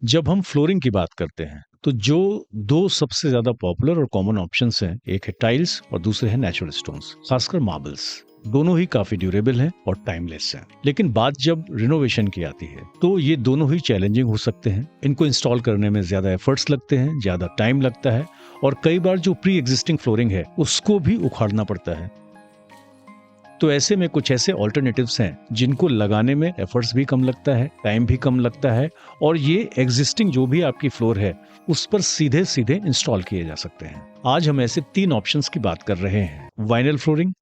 जब हम फ्लोरिंग की बात करते हैं तो जो दो सबसे ज्यादा पॉपुलर और कॉमन ऑप्शंस हैं, एक है टाइल्स और दूसरे है नेचुरल स्टोन्स, खासकर मार्बल्स। दोनों ही काफी ड्यूरेबल हैं और टाइमलेस हैं। लेकिन बात जब रिनोवेशन की आती है तो ये दोनों ही चैलेंजिंग हो सकते हैं। इनको इंस्टॉल करने में ज्यादा एफर्ट्स लगते हैं, ज्यादा टाइम लगता है और कई बार जो प्री एग्जिस्टिंग फ्लोरिंग है उसको भी उखाड़ना पड़ता है। तो ऐसे में कुछ ऐसे ऑल्टरनेटिव्स हैं जिनको लगाने में एफर्ट्स भी कम लगता है, टाइम भी कम लगता है और ये एग्जिस्टिंग जो भी आपकी फ्लोर है उस पर सीधे सीधे इंस्टॉल किए जा सकते हैं। आज हम ऐसे 3 ऑप्शंस की बात कर रहे हैं: वाइनल फ्लोरिंग,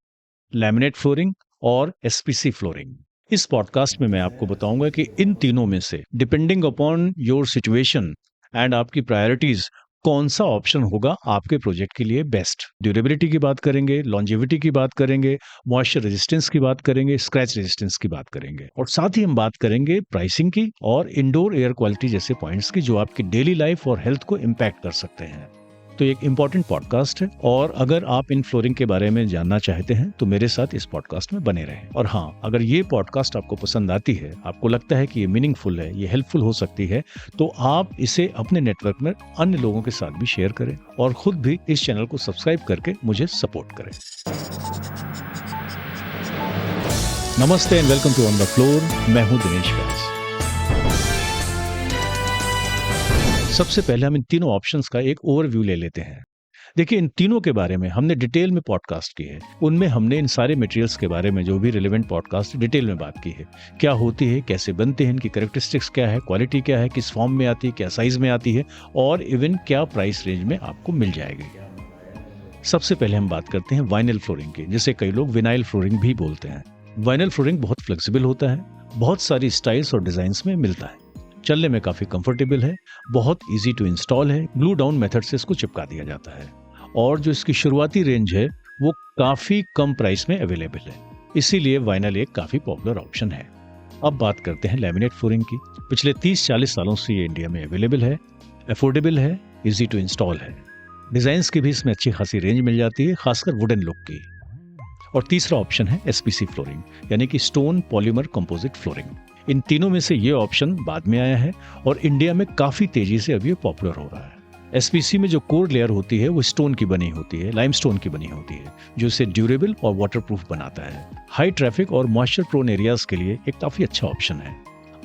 लैमिनेट फ्लोरिंग और एसपीसी फ्लोरिंग। इस पॉडकास्ट में मैं आपको बताऊंगा कि इन तीनों में से depending upon your situation and आपकी प्रायोरिटीज कौन सा ऑप्शन होगा आपके प्रोजेक्ट के लिए बेस्ट। ड्यूरेबिलिटी की बात करेंगे, लॉन्जेविटी की बात करेंगे, मॉइस्चर रेजिस्टेंस की बात करेंगे, स्क्रैच रेजिस्टेंस की बात करेंगे और साथ ही हम बात करेंगे प्राइसिंग की और इंडोर एयर क्वालिटी जैसे पॉइंट्स की जो आपकी डेली लाइफ और हेल्थ को इम्पैक्ट कर सकते हैं। तो एक इम्पॉर्टेंट पॉडकास्ट है और अगर आप इन फ्लोरिंग के बारे में जानना चाहते हैं तो मेरे साथ इस पॉडकास्ट में बने रहें। और हाँ, अगर ये पॉडकास्ट आपको पसंद आती है, आपको लगता है कि ये मीनिंगफुल है, ये हेल्पफुल हो सकती है, तो आप इसे अपने नेटवर्क में अन्य लोगों के साथ भी शेयर करें और खुद भी इस चैनल को सब्सक्राइब करके मुझे सपोर्ट करें। नमस्ते and welcome to on the floor. मैं हूं दिनेश व्यास। सबसे पहले हम इन तीनों ऑप्शंस का एक ओवरव्यू ले लेते हैं। देखिए, इन तीनों के बारे में हमने डिटेल में पॉडकास्ट की है। उनमें हमने इन सारे मटेरियल्स के बारे में जो भी रिलेवेंट पॉडकास्ट डिटेल में बात की है। क्या होती है, कैसे बनते हैं, इनकी कैरेक्टरिस्टिक्स क्या है, क्वालिटी क्या है, किस फॉर्म में आती है, क्या साइज में आती है और इवन क्या प्राइस रेंज में आपको मिल जाएगी। सबसे पहले हम बात करते हैं वाइनल फ्लोरिंग की, जिसे कई लोग विनाइल फ्लोरिंग भी बोलते हैं। वाइनल फ्लोरिंग बहुत फ्लेक्सिबल होता है, बहुत सारी स्टाइल्स और डिजाइन्स में मिलता है, चलने में काफी कंफर्टेबल है, बहुत इजी टू इंस्टॉल है, ग्लू डाउन मेथड से इसको चिपका दिया जाता है और जो इसकी शुरुआती रेंज है वो काफी कम प्राइस में अवेलेबल है। इसीलिए वाइनल एक काफी पॉपुलर ऑप्शन है। अब बात करते हैं लैमिनेट फ्लोरिंग की। पिछले 30-40 सालों से ये इंडिया में अवेलेबल है, अफोर्डेबल है, इजी टू इंस्टॉल है। डिजाइन्स की भी इसमें अच्छी खासी रेंज मिल जाती है, खासकर वुडन लुक की। और तीसरा ऑप्शन है एसपीसी फ्लोरिंग, यानी कि स्टोन पॉलीमर कंपोजिट फ्लोरिंग। इन तीनों में से ये ऑप्शन बाद में आया है और इंडिया में काफी तेजी से अभी पॉपुलर हो रहा है। एसपीसी में जो कोर लेयर होती है वो स्टोन की बनी होती है, लाइमस्टोन की बनी होती है, जो इसे ड्यूरेबल और वाटरप्रूफ बनाता है। हाई ट्रैफिक और मॉइस्चर प्रोन एरियाज के लिए एक काफी अच्छा ऑप्शन है।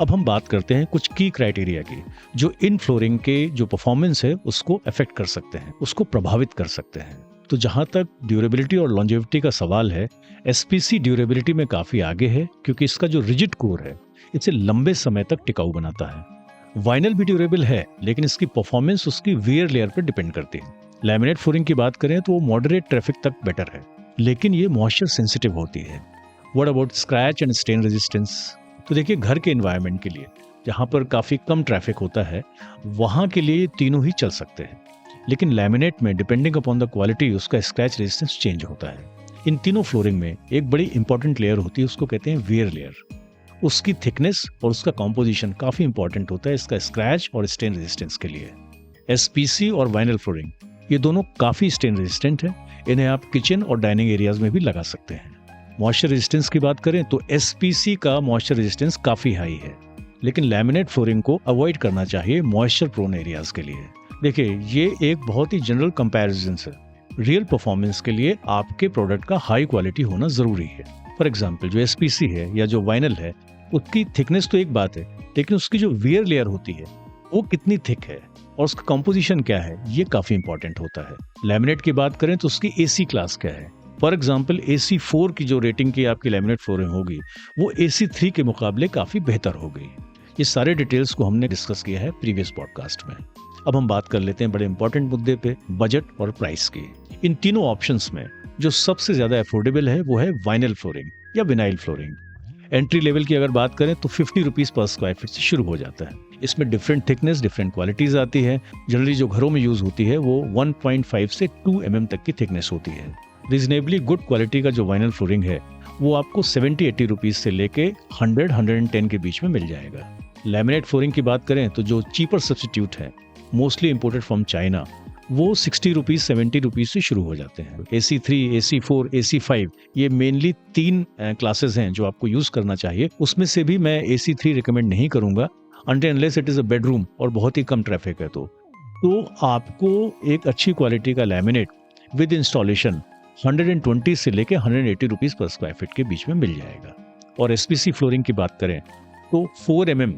अब हम बात करते हैं कुछ की क्राइटेरिया की जो इन फ्लोरिंग के जो परफॉर्मेंस है उसको अफेक्ट कर सकते हैं, उसको प्रभावित कर सकते हैं। तो जहां तक ड्यूरेबिलिटी और लॉन्जेविटी का सवाल है, एसपीसी ड्यूरेबिलिटी में काफी आगे है क्योंकि इसका जो रिजिड कोर है इसे लंबे समय तक टिकाऊ बनाता है। वाइनल भी ड्यूरेबल है लेकिन इसकी परफॉर्मेंस उसकी वियर लेयर पर डिपेंड करती है। लैमिनेट फ्लोरिंग की बात करें तो वो मॉडरेट ट्रैफिक तक बेटर है लेकिन ये मॉइस्चर सेंसिटिव होती है। What about scratch and stain resistance? तो देखिए, घर के एनवायरनमेंट के लिए जहां पर काफी कम ट्रैफिक होता है वहां के लिए तीनों ही चल सकते हैं, लेकिन लैमिनेट में डिपेंडिंग अपॉन द क्वालिटी उसका स्क्रैच रेजिस्टेंस चेंज होता है। इन तीनों फ्लोरिंग में एक बड़ी इंपॉर्टेंट लेयर होती है, उसको कहते हैं वियर लेयर। उसकी थिकनेस और उसका कॉम्पोजिशन काफी इंपॉर्टेंट होता है इसका स्क्रैच और स्टेन रेजिस्टेंस के लिए। एसपीसी और वाइनल फ्लोरिंग ये दोनों काफी स्टेन रेजिस्टेंट है, इन्हें आप किचन और डाइनिंग एरियाज में भी लगा सकते हैं। मॉइस्चर रेजिस्टेंस की बात करें तो एसपीसी का मॉइस्चर रेजिस्टेंस काफी हाई है, लेकिन लैमिनेट फ्लोरिंग को अवॉइड करना चाहिए मॉइस्चर प्रोन एरियाज के लिए। देखिए, ये एक बहुत ही जनरल कंपैरिजन है। रियल परफॉर्मेंस के लिए आपके प्रोडक्ट का हाई क्वालिटी होना जरूरी है। फॉर एग्जाम्पल, जो एसपीसी है या जो वाइनल है उसकी थिकनेस तो एक बात है, लेकिन उसकी जो वियर लेयर होती है वो कितनी थिक है और उसका कंपोजिशन क्या है ये काफी इंपॉर्टेंट होता है। लैमिनेट की बात करें तो उसकी एसी क्लास क्या है। फॉर एग्जाम्पल, AC4 की जो रेटिंग की आपकी लैमिनेट फ्लोरिंग होगी वो AC3 के मुकाबले काफी बेहतर होगी। ये सारे डिटेल्स को हमने डिस्कस किया है प्रीवियस पॉडकास्ट में। अब हम बात कर लेते हैं बड़े इंपॉर्टेंट मुद्दे पे, बजट और प्राइस की। इन तीनों ऑप्शंस में जो सबसे ज्यादा अफोर्डेबल है वो है वाइनल फ्लोरिंग या विनाइल फ्लोरिंग। एंट्री लेवल की अगर बात करें तो 50 रुपीज पर स्क्वायर फीट से शुरू हो जाता है। इसमें डिफरेंट थिकनेस, डिफरेंट क्वालिटीज आती है। जनरली जो घरों में यूज होती है वो 1.5 से 2 mm तक की थिकनेस होती है। रीजनेबली गुड क्वालिटी का जो वाइनल फ्लोरिंग है वो आपको 70-80 रुपीज से लेके 100-110 के बीच में मिल जाएगा। लैमिनेट फ्लोरिंग की बात करें तो जो चीपर सब्स्टिट्यूट है, मोस्टली इंपोर्टेड फ्रॉम चाइना, वो 60 रुपीज 70 रुपीज से शुरू हो जाते हैं। AC3, AC4, AC5 ये मेनली 3 क्लासेस हैं जो आपको यूज करना चाहिए। उसमें से भी मैं AC3 रिकमेंड नहीं करूंगा। Until unless it is a bedroom और बहुत ही कम ट्रैफिक है तो आपको एक अच्छी क्वालिटी का लैमिनेट विद इंस्टॉलेशन 120 से लेके 180 रुपीज़ पर स्क्वायर फीट के बीच में मिल जाएगा। और एसपीसी फ्लोरिंग की बात करें तो 4 mm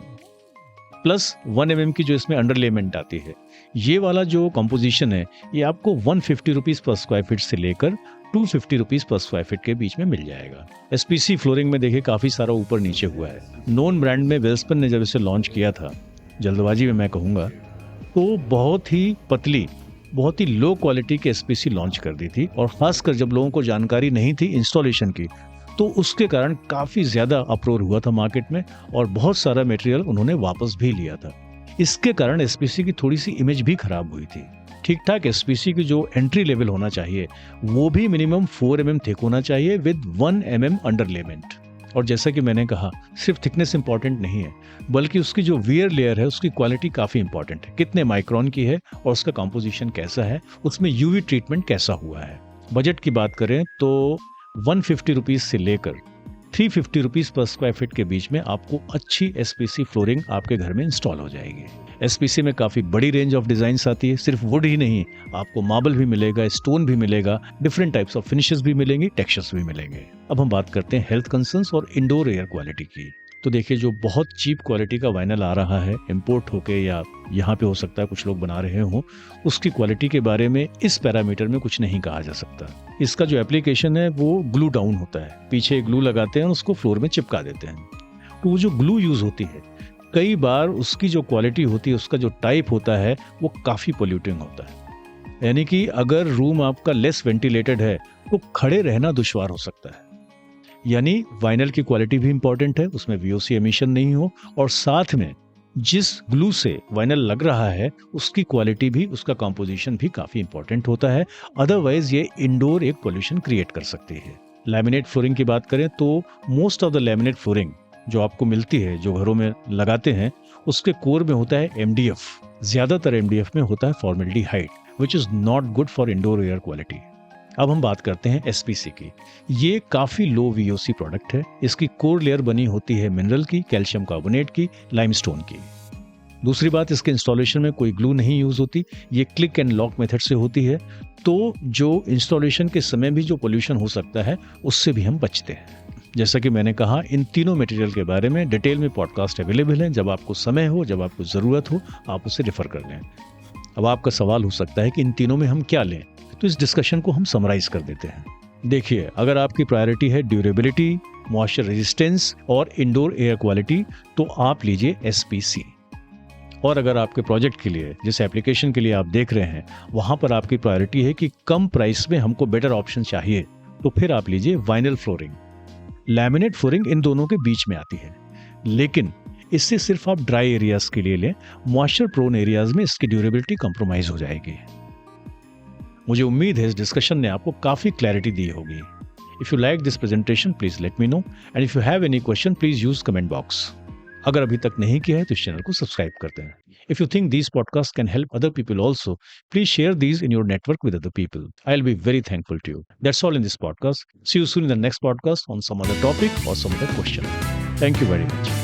प्लस 1 mm की जो इसमें अंडरलेमेंट आती है, ये वाला जो कंपोजिशन है ये आपको 150 रुपीज़ पर स्क्वायर फीट से लेकर 250 रुपीज़ पर स्क्वायर फीट के बीच में मिल जाएगा। एसपीसी फ्लोरिंग में देखिए काफ़ी सारा ऊपर नीचे हुआ है। नॉन ब्रांड में वेल्सपन ने जब इसे लॉन्च किया था, जल्दबाजी में मैं कहूँगा, तो बहुत ही पतली, बहुत ही लो क्वालिटी की एसपीसी लॉन्च कर दी थी और ख़ासकर जब लोगों को जानकारी नहीं थी इंस्टॉलेशन की, तो उसके कारण काफ़ी ज़्यादा अप्रोर हुआ था मार्केट में और बहुत सारा मटेरियल उन्होंने वापस भी लिया था। इसके कारण एसपीसी की थोड़ी सी इमेज भी खराब हुई थी। ठीक ठाक एसपीसी की जो एंट्री लेवल होना चाहिए वो भी मिनिमम 4 mm थिक होना चाहिए विद 1 mm अंडरलेमेंट। और जैसा कि मैंने कहा, सिर्फ थिकनेस इंपॉर्टेंट नहीं है, बल्कि उसकी जो वियर लेयर है उसकी क्वालिटी काफ़ी इंपॉर्टेंट है। कितने माइक्रोन की है और उसका कंपोजिशन कैसा है, उसमें यूवी ट्रीटमेंट कैसा हुआ है। बजट की बात करें तो 150 रुपीज़ से लेकर 350 रुपीज़ पर स्क्वायर फीट के बीच में आपको अच्छी एसपीसी फ्लोरिंग आपके घर में इंस्टॉल हो जाएगी। एसपीसी में काफ़ी बड़ी रेंज ऑफ डिज़ाइंस आती है, सिर्फ वुड ही नहीं, आपको मार्बल भी मिलेगा, स्टोन भी मिलेगा, डिफरेंट टाइप्स ऑफ फिनिशेस भी मिलेंगे, टेक्सचर्स भी मिलेंगे। अब हम बात करते हैं हेल्थ कंसर्न्स और इंडोर एयर क्वालिटी की। तो देखिए, जो बहुत चीप क्वालिटी का वाइनल आ रहा है इम्पोर्ट होके या यहाँ पे हो सकता है कुछ लोग बना रहे हों, उसकी क्वालिटी के बारे में इस पैरामीटर में कुछ नहीं कहा जा सकता। इसका जो एप्लीकेशन है वो ग्लू डाउन होता है, पीछे ग्लू लगाते हैं और उसको फ्लोर में चिपका देते हैं। तो वो जो ग्लू यूज़ होती है, कई बार उसकी जो क्वालिटी होती है, उसका जो टाइप होता है वो काफ़ी पोल्यूटिंग होता है। यानी कि अगर रूम आपका लेस वेंटिलेटेड है तो खड़े रहना दुश्वार हो सकता है। यानी वाइनल की क्वालिटी भी इंपॉर्टेंट है, उसमें वीओसी एमिशन नहीं हो, और साथ में जिस ग्लू से वाइनल लग रहा है उसकी क्वालिटी भी, उसका कंपोजिशन भी काफ़ी इंपॉर्टेंट होता है। अदरवाइज ये इंडोर एक पोल्यूशन क्रिएट कर सकती है। लैमिनेट फ्लोरिंग की बात करें तो most of the laminate flooring जो आपको मिलती है, जो घरों में लगाते हैं, उसके कोर में होता है एमडीएफ। ज़्यादातर एमडीएफ में होता है formaldehyde, which is not good for indoor air quality. अब हम बात करते हैं एसपीसी की। ये काफ़ी लो वीओसी प्रोडक्ट है। इसकी कोर लेयर बनी होती है मिनरल की, कैल्शियम कार्बोनेट की, लाइमस्टोन की। दूसरी बात, इसके इंस्टॉलेशन में कोई ग्लू नहीं यूज़ होती, ये क्लिक एंड लॉक मेथड से होती है। तो जो इंस्टॉलेशन के समय भी जो पोल्यूशन हो सकता है उससे भी हम बचते हैं। जैसा कि मैंने कहा, इन तीनों मटेरियल के बारे में डिटेल में पॉडकास्ट अवेलेबल है। जब आपको समय हो, जब आपको ज़रूरत हो, आप उसे रेफर कर लें। अब आपका सवाल हो सकता है कि इन तीनों में हम क्या लें, तो इस डिस्कशन को हम समराइज कर देते हैं। देखिए, अगर आपकी प्रायोरिटी है ड्यूरेबिलिटी, मॉइस्चर रेजिस्टेंस और इंडोर एयर क्वालिटी, तो आप लीजिए एसपीसी। और अगर आपके प्रोजेक्ट के लिए, जिस एप्लीकेशन के लिए आप देख रहे हैं, वहां पर आपकी प्रायोरिटी है कि कम प्राइस में हमको बेटर ऑप्शन चाहिए, तो फिर आप लीजिए वाइनल फ्लोरिंग। लैमिनेट फ्लोरिंग इन दोनों के बीच में आती है, लेकिन इससे सिर्फ आप ड्राई एरियाज के लिए लें। मॉइस्चर प्रोन एरियाज में इसकी ड्यूरेबिलिटी कंप्रोमाइज हो जाएगी। मुझे उम्मीद है इस डिस्कशन ने आपको काफ़ी क्लैरिटी दी होगी। If you like this presentation please let me know, and if you have any question please use comment box. अगर अभी तक नहीं किया है तो इस चैनल को सब्सक्राइब करते हैं। If you think these podcast can help other people also, please share these in your network with other people. I will be very thankful to you. That's all in this podcast. See you soon in the next podcast on some other topic और some other question. Thank you very much.